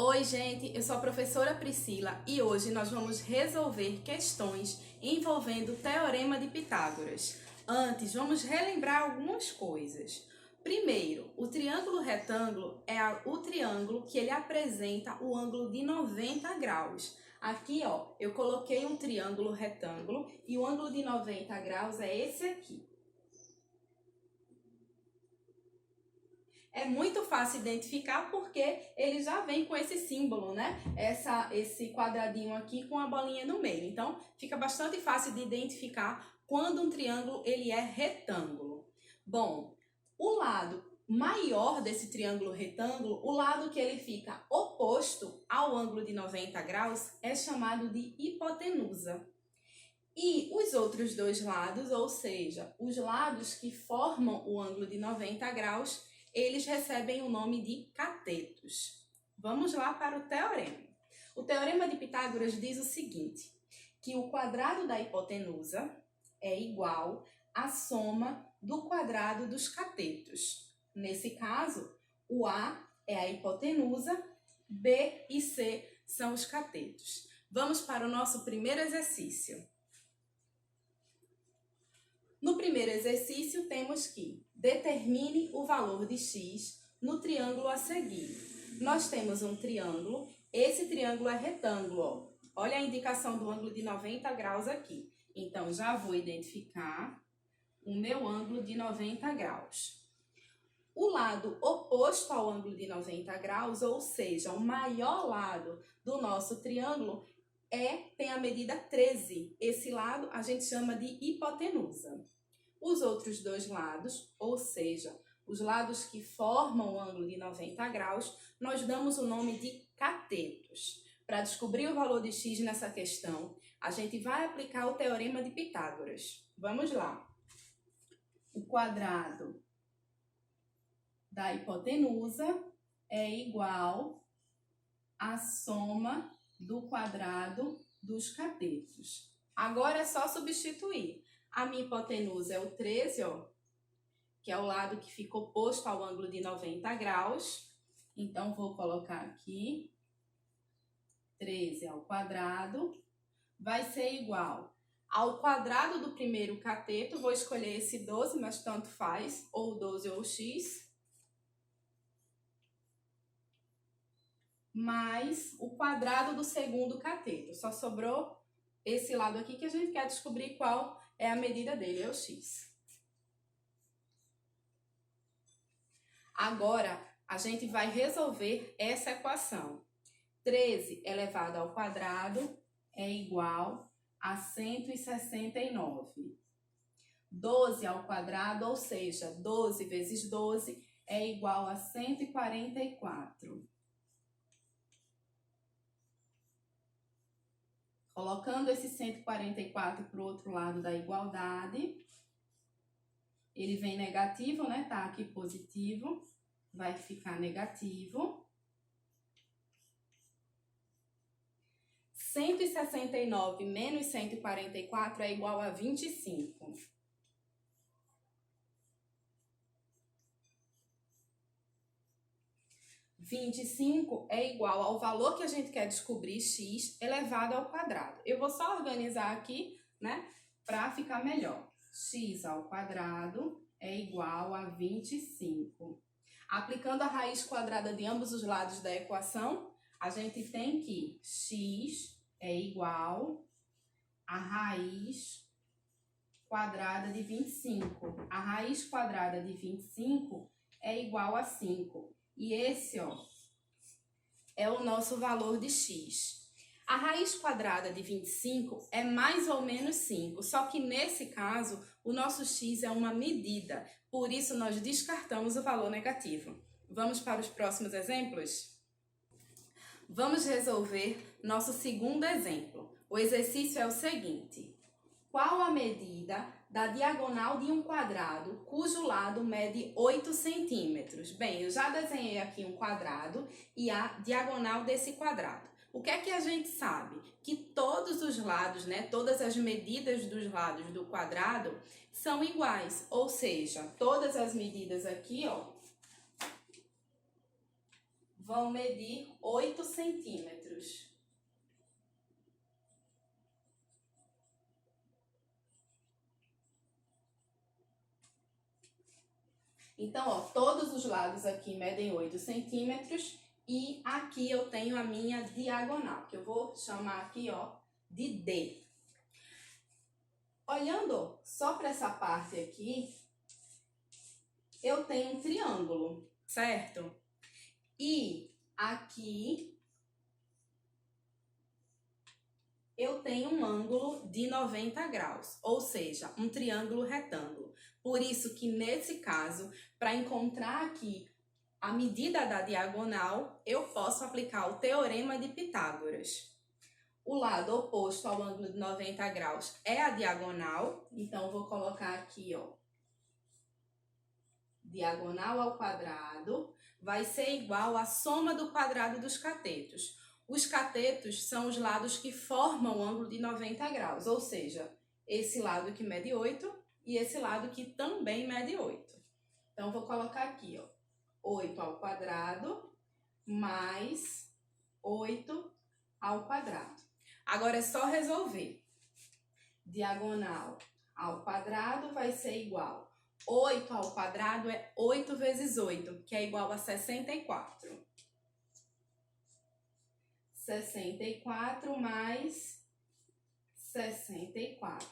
Oi, gente, eu sou a professora Priscila e hoje nós vamos resolver questões envolvendo o Teorema de Pitágoras. Antes, vamos relembrar algumas coisas. Primeiro, o triângulo retângulo é o triângulo que ele apresenta o ângulo de 90 graus. Aqui, ó, eu coloquei um triângulo retângulo e o ângulo de 90 graus é esse aqui. É muito fácil identificar porque ele já vem com esse símbolo, né? Esse quadradinho aqui com a bolinha no meio. Então, fica bastante fácil de identificar quando um triângulo ele é retângulo. Bom, o lado maior desse triângulo retângulo, o lado que ele fica oposto ao ângulo de 90 graus, é chamado de hipotenusa. E os outros dois lados, ou seja, os lados que formam o ângulo de 90 graus, eles recebem o nome de catetos. Vamos lá para o teorema. O Teorema de Pitágoras diz o seguinte, que o quadrado da hipotenusa é igual à soma do quadrado dos catetos. Nesse caso, o A é a hipotenusa, B e C são os catetos. Vamos para o nosso primeiro exercício. No primeiro exercício, temos que determine o valor de x no triângulo a seguir. Nós temos um triângulo, esse triângulo é retângulo, ó. Olha a indicação do ângulo de 90 graus aqui. Então, já vou identificar o meu ângulo de 90 graus. O lado oposto ao ângulo de 90 graus, ou seja, o maior lado do nosso triângulo, tem a medida 13. Esse lado a gente chama de hipotenusa. Os outros dois lados, ou seja, os lados que formam o ângulo de 90 graus, nós damos o nome de catetos. Para descobrir o valor de x nessa questão, a gente vai aplicar o Teorema de Pitágoras. Vamos lá. O quadrado da hipotenusa é igual à soma do quadrado dos catetos. Agora é só substituir. A minha hipotenusa é o 13, ó, que é o lado que fica oposto ao ângulo de 90 graus. Então, vou colocar aqui 13 ao quadrado. Vai ser igual ao quadrado do primeiro cateto. Vou escolher esse 12, mas tanto faz, ou 12 ou x. Mais o quadrado do segundo cateto. Só sobrou esse lado aqui que a gente quer descobrir qual é a medida dele, é o x. Agora, a gente vai resolver essa equação. 13 elevado ao quadrado é igual a 169. 12 ao quadrado, ou seja, 12 vezes 12 é igual a 144. Colocando esse 144 para o outro lado da igualdade, ele vem negativo, né? Tá aqui positivo, vai ficar negativo. 169 menos 144 é igual a 25. E 25 é igual ao valor que a gente quer descobrir, x, elevado ao quadrado. Eu vou só organizar aqui, né, para ficar melhor. X ao quadrado é igual a 25. Aplicando a raiz quadrada de ambos os lados da equação, a gente tem que x é igual a raiz quadrada de 25. A raiz quadrada de 25 é igual a 5. E esse, ó, é o nosso valor de x. A raiz quadrada de 25 é mais ou menos 5, só que nesse caso, o nosso x é uma medida, por isso nós descartamos o valor negativo. Vamos para os próximos exemplos? Vamos resolver nosso segundo exemplo. O exercício é o seguinte. Qual a medida da diagonal de um quadrado cujo lado mede 8 centímetros? Bem, eu já desenhei aqui um quadrado e a diagonal desse quadrado. O que é que a gente sabe? Que todos os lados, né, todas as medidas dos lados do quadrado são iguais, ou seja, todas as medidas aqui, ó, vão medir 8 centímetros. Então, ó, todos os lados aqui medem 8 centímetros e aqui eu tenho a minha diagonal, que eu vou chamar aqui, ó, de D. Olhando só para essa parte aqui, eu tenho um triângulo, certo? E aqui eu tenho um ângulo de 90 graus, ou seja, um triângulo retângulo. Por isso que nesse caso, para encontrar aqui a medida da diagonal, eu posso aplicar o teorema de Pitágoras. O lado oposto ao ângulo de 90 graus é a diagonal, então vou colocar aqui, ó, diagonal ao quadrado vai ser igual à soma do quadrado dos catetos. Os catetos são os lados que formam o ângulo de 90 graus, ou seja, esse lado que mede 8 e esse lado que também mede 8. Então, vou colocar aqui, ó, 8 ao quadrado mais 8 ao quadrado. Agora é só resolver. Diagonal ao quadrado vai ser igual. 8 ao quadrado é 8 vezes 8, que é igual a 64. 64 mais 64.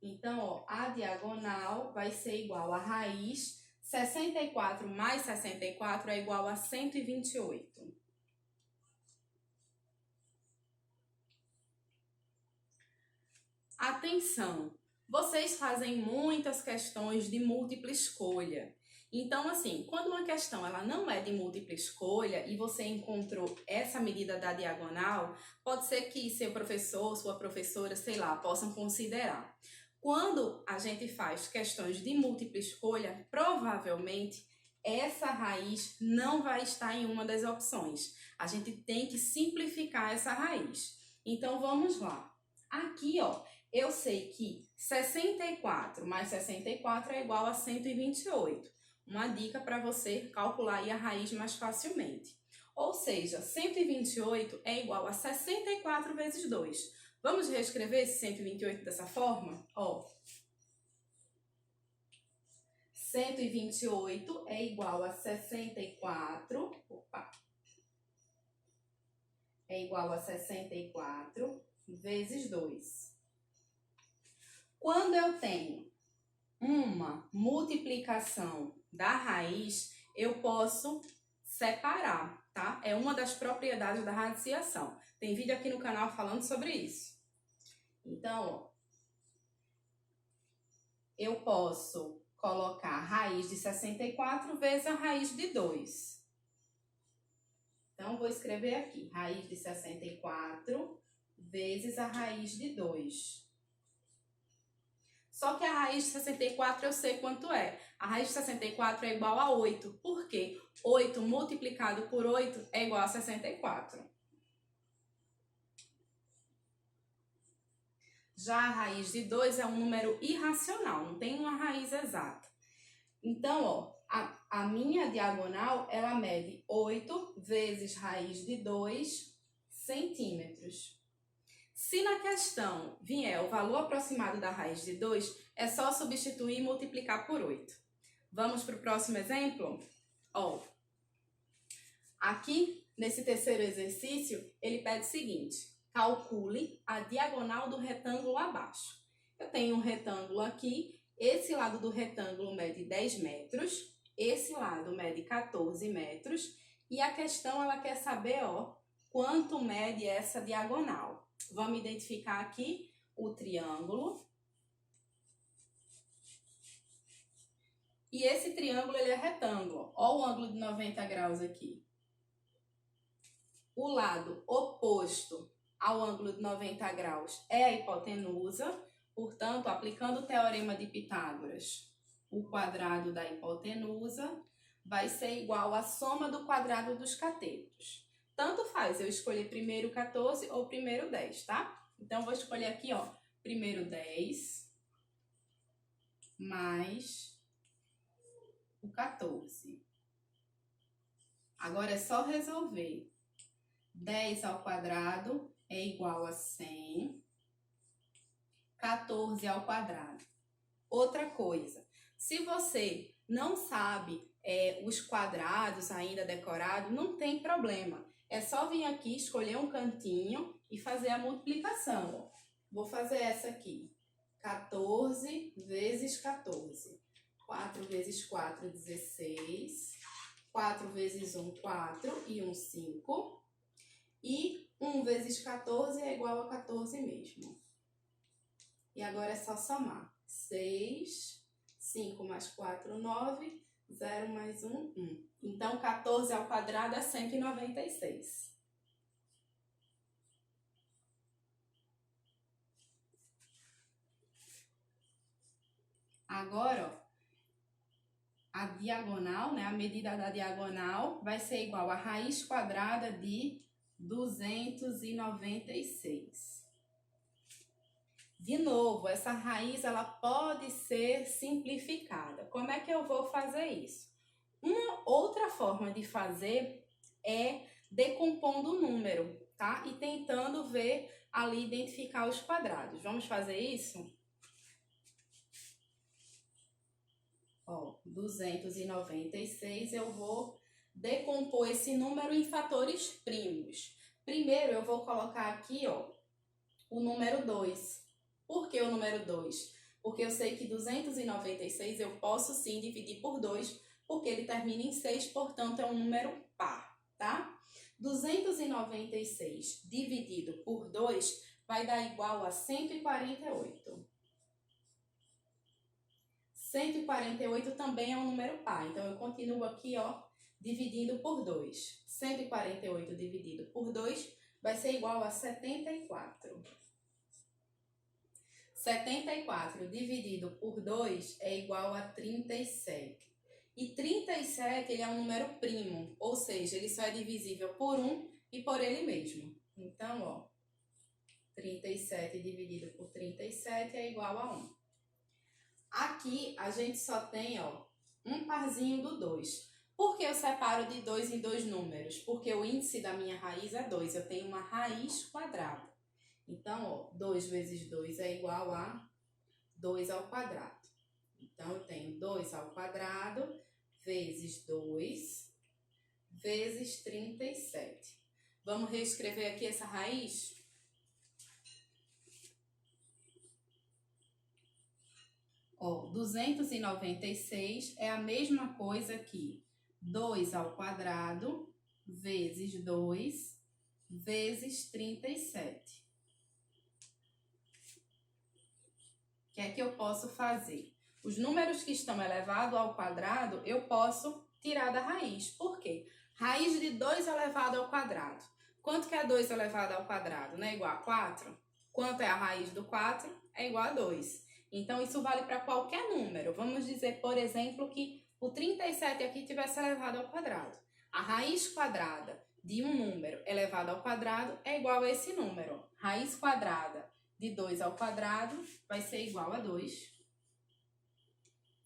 Então, ó, a diagonal vai ser igual a raiz. 64 mais 64 é igual a 128. Atenção! Vocês fazem muitas questões de múltipla escolha. Então, assim, quando uma questão ela não é de múltipla escolha e você encontrou essa medida da diagonal, pode ser que seu professor, sua professora, sei lá, possam considerar. Quando a gente faz questões de múltipla escolha, provavelmente essa raiz não vai estar em uma das opções. A gente tem que simplificar essa raiz. Então, vamos lá. Aqui, ó, eu sei que 64 mais 64 é igual a 128. Uma dica para você calcular aí a raiz mais facilmente. Ou seja, 128 é igual a 64 vezes 2. Vamos reescrever esse 128 dessa forma? Ó, 128 é igual a 64. É igual a 64 vezes 2. Quando eu tenho uma multiplicação da raiz, eu posso separar, tá? É uma das propriedades da radiciação. Tem vídeo aqui no canal falando sobre isso. Então, ó, eu posso colocar a raiz de 64 vezes a raiz de 2. Então, vou escrever aqui, raiz de 64 vezes a raiz de 2. Só que a raiz de 64 eu sei quanto é. A raiz de 64 é igual a 8. Por quê? 8 multiplicado por 8 é igual a 64. Já a raiz de 2 é um número irracional, não tem uma raiz exata. Então, ó, a minha diagonal, ela mede 8 vezes raiz de 2 centímetros. Se na questão vier o valor aproximado da raiz de 2, é só substituir e multiplicar por 8. Vamos para o próximo exemplo? Ó, aqui, nesse terceiro exercício, ele pede o seguinte: calcule a diagonal do retângulo abaixo. Eu tenho um retângulo aqui, esse lado do retângulo mede 10 metros, esse lado mede 14 metros, e a questão ela quer saber, ó, quanto mede essa diagonal. Vamos identificar aqui o triângulo. E esse triângulo ele é retângulo. Olha o ângulo de 90 graus aqui. O lado oposto ao ângulo de 90 graus é a hipotenusa. Portanto, aplicando o teorema de Pitágoras, o quadrado da hipotenusa vai ser igual à soma do quadrado dos catetos. Tanto faz eu escolher primeiro 14 ou primeiro 10, tá? Então, vou escolher aqui, ó, primeiro 10 mais o 14. Agora é só resolver. 10 ao quadrado é igual a 100. 14 ao quadrado. Outra coisa, se você não sabe os quadrados ainda decorados, não tem problema. É só vir aqui, escolher um cantinho e fazer a multiplicação. Vou fazer essa aqui. 14 vezes 14. 4 vezes 4, 16. 4 vezes 1, 4. E 1, 5. E 1 vezes 14 é igual a 14 mesmo. E agora é só somar. 6, 5 mais 4, 9, 0 mais 1, 1. Então, 14 ao quadrado é 196. Agora, ó, a diagonal, né, a medida da diagonal vai ser igual a raiz quadrada de 296. De novo, essa raiz ela pode ser simplificada. Como é que eu vou fazer isso? Uma outra forma de fazer é decompondo o número, tá? E tentando ver ali, identificar os quadrados. Vamos fazer isso? Ó, 296, eu vou decompor esse número em fatores primos. Primeiro, eu vou colocar aqui, ó, o número 2. Por que o número 2? Porque eu sei que 296 eu posso sim dividir por 2, porque ele termina em 6, portanto é um número par, tá? 296 dividido por 2 vai dar igual a 148. 148 também é um número par, então eu continuo aqui, ó, dividindo por 2. 148 dividido por 2 vai ser igual a 74. 74 dividido por 2 é igual a 37. E 37 ele é um número primo, ou seja, ele só é divisível por 1 e por ele mesmo. Então, ó, 37 dividido por 37 é igual a 1. Aqui a gente só tem, ó, um parzinho do 2. Por que eu separo de 2 em 2 números? Porque o índice da minha raiz é 2, eu tenho uma raiz quadrada. Então, ó, 2 vezes 2 é igual a 2 ao quadrado. Então, eu tenho 2 ao quadrado vezes 2 vezes 37. Vamos reescrever aqui essa raiz? Ó, 296 é a mesma coisa que 2 ao quadrado vezes 2 vezes 37. O que é que eu posso fazer? Os números que estão elevados ao quadrado, eu posso tirar da raiz. Por quê? Raiz de 2 elevado ao quadrado. Quanto que é 2 elevado ao quadrado? Não é igual a 4? Quanto é a raiz do 4? É igual a 2. Então, isso vale para qualquer número. Vamos dizer, por exemplo, que o 37 aqui tivesse elevado ao quadrado. A raiz quadrada de um número elevado ao quadrado é igual a esse número. Raiz quadrada de 2 ao quadrado vai ser igual a 2.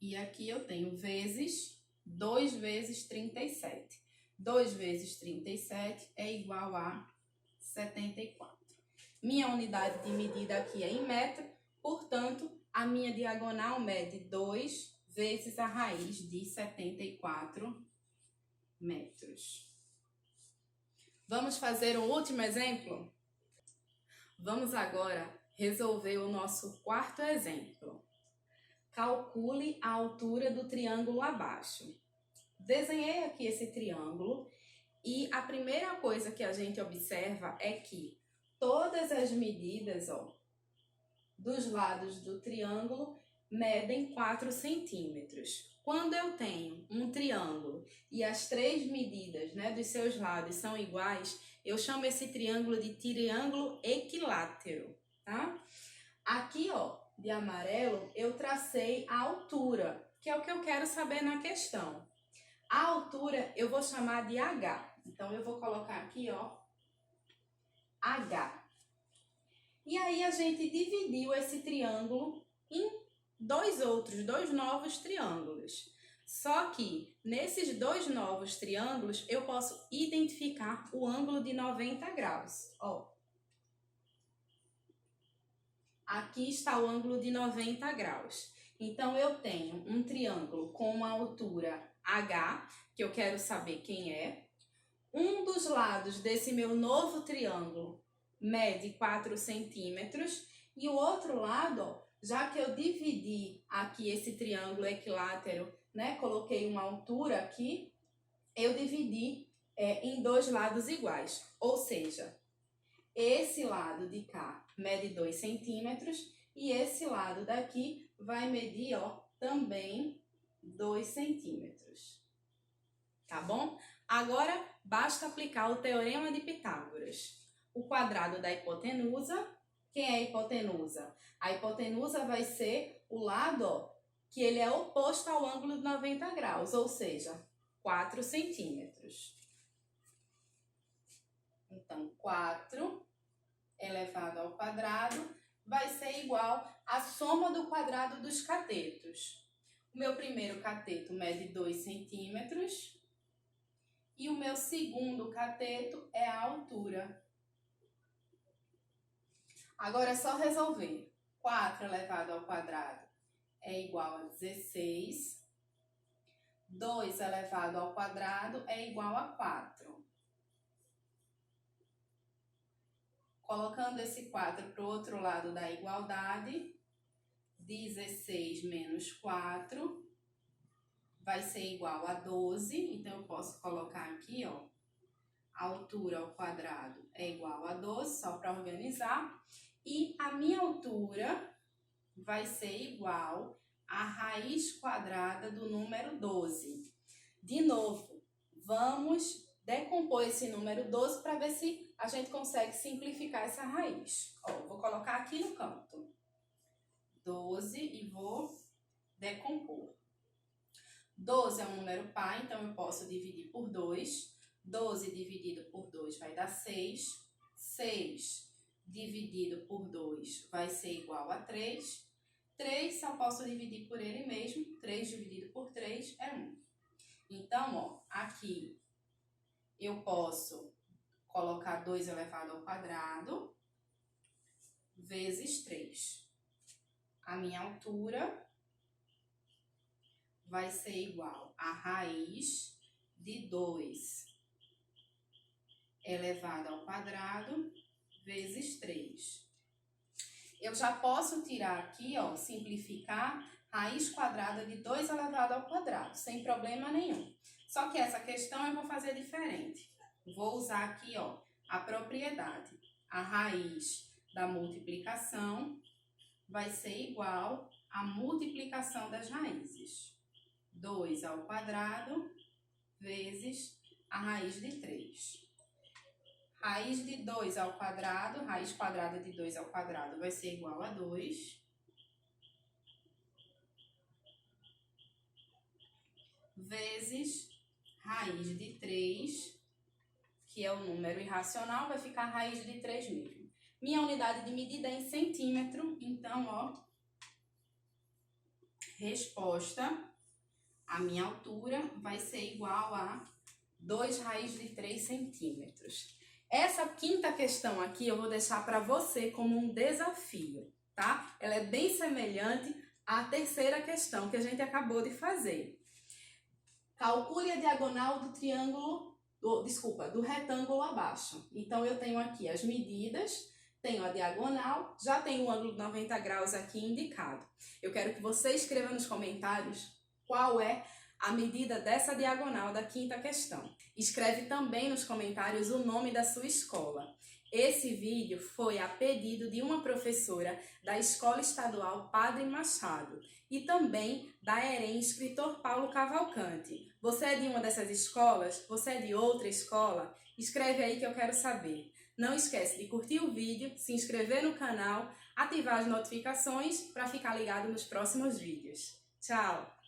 E aqui eu tenho vezes 2 vezes 37. 2 vezes 37 é igual a 74. Minha unidade de medida aqui é em metro, portanto, a minha diagonal mede 2 vezes a raiz de 74 metros. Vamos fazer um último exemplo? Vamos agora resolver o nosso quarto exemplo. Calcule a altura do triângulo abaixo. Desenhei aqui esse triângulo e a primeira coisa que a gente observa é que todas as medidas, ó, dos lados do triângulo medem 4 centímetros. Quando eu tenho um triângulo e as 3 medidas, né, dos seus lados são iguais, eu chamo esse triângulo de triângulo equilátero, tá? Aqui, ó, de amarelo, eu tracei a altura, que é o que eu quero saber na questão. A altura eu vou chamar de H. Então, eu vou colocar aqui, ó, H. E aí, a gente dividiu esse triângulo em dois novos triângulos. Só que nesses dois novos triângulos eu posso identificar o ângulo de 90 graus. Ó. Aqui está o ângulo de 90 graus. Então eu tenho um triângulo com uma altura H, que eu quero saber quem é. Um dos lados desse meu novo triângulo mede 4 centímetros e o outro lado, ó, já que eu dividi aqui esse triângulo equilátero, né, coloquei uma altura aqui, eu dividi em dois lados iguais. Ou seja, esse lado de cá mede 2 centímetros e esse lado daqui vai medir, ó, também 2 centímetros. Tá bom? Agora, basta aplicar o Teorema de Pitágoras. O quadrado da hipotenusa. Quem é a hipotenusa? A hipotenusa vai ser o lado, ó, que ele é oposto ao ângulo de 90 graus, ou seja, 4 centímetros. Então, 4 elevado ao quadrado vai ser igual à soma do quadrado dos catetos. O meu primeiro cateto mede 2 centímetros e o meu segundo cateto é a altura. Agora é só resolver. 4 elevado ao quadrado é igual a 16. 2 elevado ao quadrado é igual a 4. Colocando esse 4 para o outro lado da igualdade, 16 menos 4 vai ser igual a 12. Então, eu posso colocar aqui, ó, a altura ao quadrado é igual a 12, só para organizar. E a minha altura vai ser igual à raiz quadrada do número 12. De novo, vamos decompor esse número 12 para ver se a gente consegue simplificar essa raiz. Ó, vou colocar aqui no canto 12 e vou decompor. 12 é um número par, então eu posso dividir por 2. 12 dividido por 2 vai dar 6. 6 dividido por 2 vai ser igual a 3. 3 só posso dividir por ele mesmo. 3 dividido por 3 é 1. Então, ó, aqui eu posso colocar 2 elevado ao quadrado vezes 3. A minha altura vai ser igual a raiz de 2 elevado ao quadrado vezes 3. Eu já posso tirar aqui, ó, simplificar raiz quadrada de 2 elevado ao quadrado, sem problema nenhum. Só que essa questão eu vou fazer diferente. Vou usar aqui, ó, a propriedade. A raiz da multiplicação vai ser igual à multiplicação das raízes. 2 ao quadrado vezes a raiz de 3. Raiz de 2 ao quadrado, raiz quadrada de 2 ao quadrado vai ser igual a 2. Vezes raiz de 3, que é o número irracional, vai ficar raiz de 3 mesmo. Minha unidade de medida é em centímetro, então, ó, resposta, a minha altura vai ser igual a 2 raiz de 3 centímetros. Essa quinta questão aqui eu vou deixar para você como um desafio, tá? Ela é bem semelhante à terceira questão que a gente acabou de fazer. Calcule a diagonal do triângulo, do retângulo abaixo. Então, eu tenho aqui as medidas, tenho a diagonal, já tenho o ângulo de 90 graus aqui indicado. Eu quero que você escreva nos comentários qual é a medida dessa diagonal da quinta questão. Escreve também nos comentários o nome da sua escola. Esse vídeo foi a pedido de uma professora da Escola Estadual Padre Machado e também da EREM Escritor Paulo Cavalcante. Você é de uma dessas escolas? Você é de outra escola? Escreve aí que eu quero saber. Não esquece de curtir o vídeo, se inscrever no canal, ativar as notificações para ficar ligado nos próximos vídeos. Tchau!